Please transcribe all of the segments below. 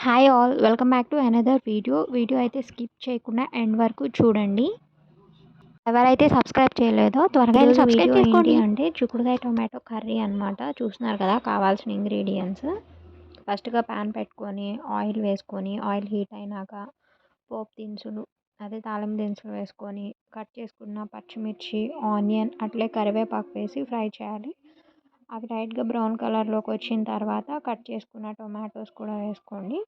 Hi all welcome back to another video అయితే skip చేయకుండా end వరకు చూడండి. ఎవరైతే సబ్స్క్రైబ్ చేయలేదో త్వరగా సబ్స్క్రైబ్ చేసుకోండి. అంటే చిక్కుడుకాయ టొమాటో కర్రీ అనమాట. చూస్తున్నారు కదా కావాల్సిన ఇంగ్రీడియంట్స్. ఫస్ట్గా ప్యాన్ పెట్టుకొని ఆయిల్ వేసుకొని ఆయిల్ హీట్ అయినాక పోపు దినుసులు అదే తాలింపు దినుసులు వేసుకొని కట్ చేసుకున్న పచ్చిమిర్చి ఆనియన్ అట్లే కరివేపాకు వేసి ఫ్రై చేయాలి. అవి లైట్గా బ్రౌన్ కలర్లోకి వచ్చిన తర్వాత కట్ చేసుకున్న టొమాటోస్ కూడా వేసుకోండి.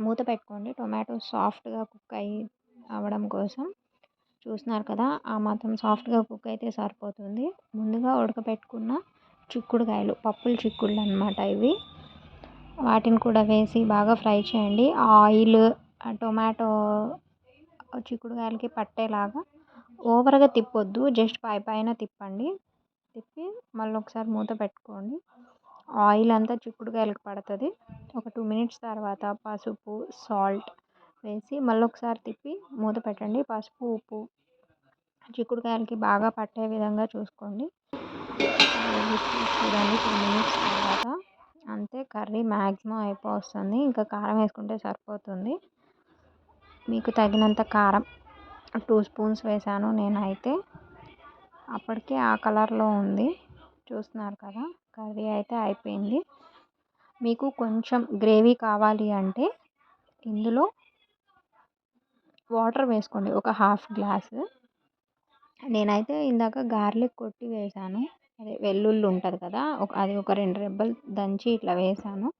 మూత పెట్టుకోండి. టొమాటోస్ సాఫ్ట్గా కుక్ అవ్వడం కోసం చూస్తున్నారు కదా ఆ మాత్రం సాఫ్ట్గా కుక్ అయితే సరిపోతుంది. ముందుగా ఉడకపెట్టుకున్న చిక్కుడుకాయలు పప్పుల చిక్కుళ్ళు అనమాట ఇవి. వాటిని కూడా వేసి బాగా ఫ్రై చేయండి. ఆయిల్ టొమాటో చిక్కుడుకాయలకి పట్టేలాగా ఓవర్గా తిప్పొద్దు, జస్ట్ పైన తిప్పండి. తిప్పి మళ్ళీ ఒకసారి మూత పెట్టుకోండి. ఆయిల్ అంతా చిక్కుడుకాయలకు పడుతుంది. ఒక 2 మినిట్స్ తర్వాత పసుపు సాల్ట్ వేసి మళ్ళీ ఒకసారి తిప్పి మూత పెట్టండి. పసుపు ఉప్పు చిక్కుడుకాయలకి బాగా పట్టే విధంగా చూసుకోండి. చూడండి 2 మినిట్స్ తర్వాత అంతే, కర్రీ మ్యాక్సిమం అయిపోతుంది. ఇంకా కారం వేసుకుంటే సరిపోతుంది. మీకు తగినంత కారం 2 స్పూన్స్ వేసాను నేనైతే. అప్పటికే ఆ కలర్లో ఉంది. చూస్తున్నారు కదా కర్రీ అయితే అయిపోయింది. మీకు కొంచెం గ్రేవీ కావాలి అంటే ఇందులో వాటర్ వేసుకోండి, ఒక హాఫ్ గ్లాసు. నేనైతే ఇందాక గార్లిక్ కొట్టి వేసాను, అదే వెల్లుల్లి ఉంటుంది కదా అది ఒక 2 రెబ్బలు దంచి ఇట్లా వేసాను.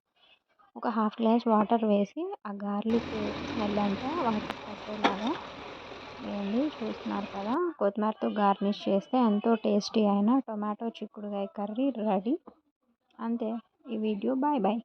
ఒక హాఫ్ గ్లాస్ వాటర్ వేసి ఆ గార్లిక్ స్మెల్ అంతా వాటర్ పట్టేలాగా వేయండి. చూస్తున్నారు కదా కొత్తిమీరతో గార్నిష్ చేస్తే ఎంతో టేస్టీ అయిన టొమాటో చిక్కుడుకాయ కర్రీ రెడీ. అంతే ఈ వీడియో. Bye bye.